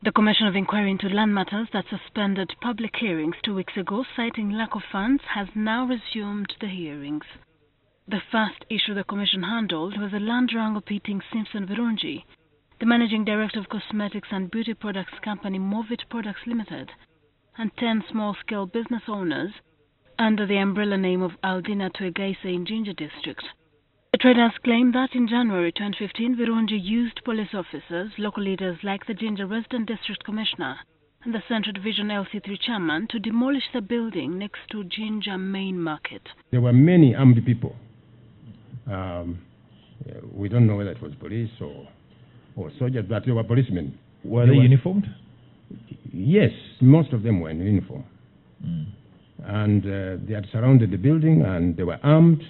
The Commission of Inquiry into Land Matters that suspended public hearings 2 weeks ago, citing lack of funds, has now resumed the hearings. The first issue the Commission handled was a land wrangle pitting Simpson Birungi, the Managing Director of cosmetics and beauty products company Movit Products Limited, and 10 small-scale business owners under the umbrella name of Aldina Twegaise in Jinja district. The traders claim that in January 2015, Birungi used police officers, local leaders like the Jinja Resident District Commissioner and the Central Division LC3 chairman to demolish the building next to Jinja Main Market. There were many armed people. We don't know whether it was police or soldiers, but there were policemen. Were they uniformed? Yes, most of them were in uniform. And they had surrounded the building and they were armed.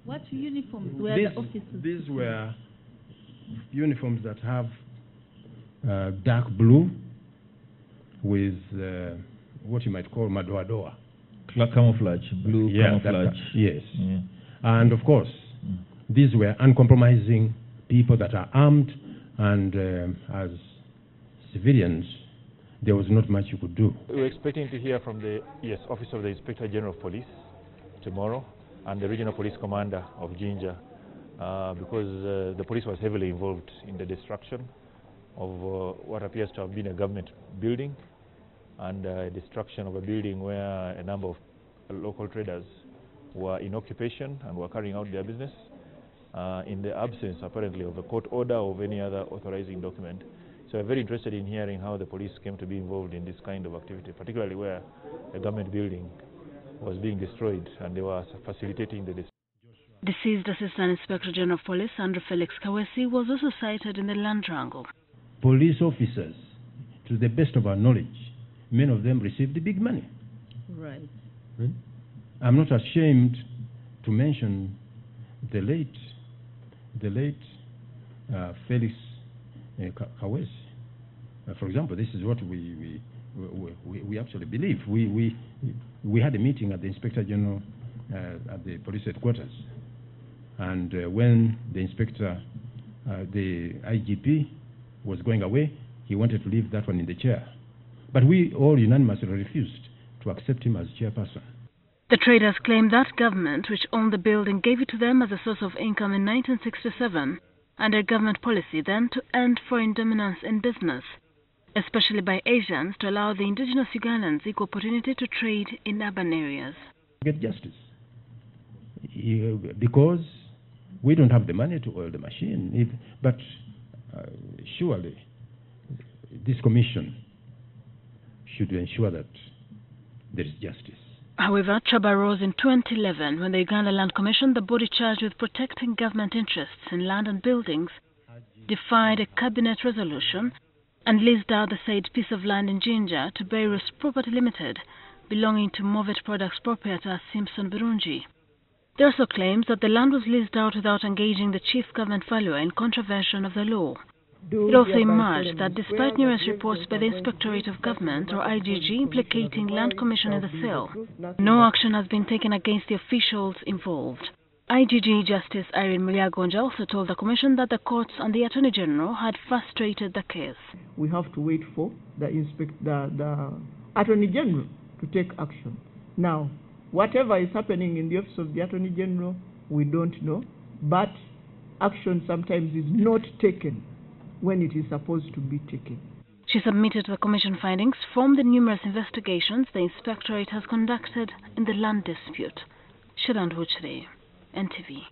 What uniforms were the officers? These were uniforms that have dark blue with what you might call madoa-doa. Camouflage, blue camouflage. Yes. Yeah. And of course, these were uncompromising people that are armed, and as civilians, there was not much you could do. We're expecting to hear from the Office of the Inspector General of Police tomorrow, and the Regional Police Commander of Jinja, because the police was heavily involved in the destruction of what appears to have been a government building, and destruction of a building where a number of local traders were in occupation and were carrying out their business in the absence, apparently, of a court order or of any other authorizing document. So we're very interested in hearing how the police came to be involved in this kind of activity, particularly where a government building was being destroyed and they were facilitating the destruction. Deceased Assistant Inspector General of Police Andrew Felix Kawesi was also cited in the land wrangle. Police officers, to the best of our knowledge, many of them received the big money. Right. I'm not ashamed to mention the late Felix Kawesi. For example, this is what we actually believe. We had a meeting at the Inspector General at the police headquarters, and when the inspector, the IGP, was going away, he wanted to leave that one in the chair. But we all unanimously refused to accept him as chairperson. The traders claim that government, which owned the building, gave it to them as a source of income in 1967, under government policy then to end foreign dominance in business, especially by Asians, to allow the indigenous Ugandans equal opportunity to trade in urban areas. Get justice. Because we don't have the money to oil the machine. But surely this commission should ensure that there is justice. However, trouble arose in 2011 when the Uganda Land Commission, the body charged with protecting government interests in land and buildings, defied a cabinet resolution and leased out the said piece of land in Jinja to Beirut Property Limited, belonging to Movit Products proprietor Simpson Birungi. There are also claims that the land was leased out without engaging the chief government valuer in contravention of the law. It also emerged that despite numerous reports by the Inspectorate of Government, or IGG, implicating Land Commission in the sale, no action has been taken against the officials involved. IGG Justice Irene Mulyagonja also told the Commission that the courts and the Attorney General had frustrated the case. We have to wait for the Attorney General to take action. Now, whatever is happening in the Office of the Attorney General, we don't know, but action sometimes is not taken when it is supposed to be taken. She submitted the Commission findings from the numerous investigations the Inspectorate has conducted in the land dispute. Sheila Nduhukire, NTV.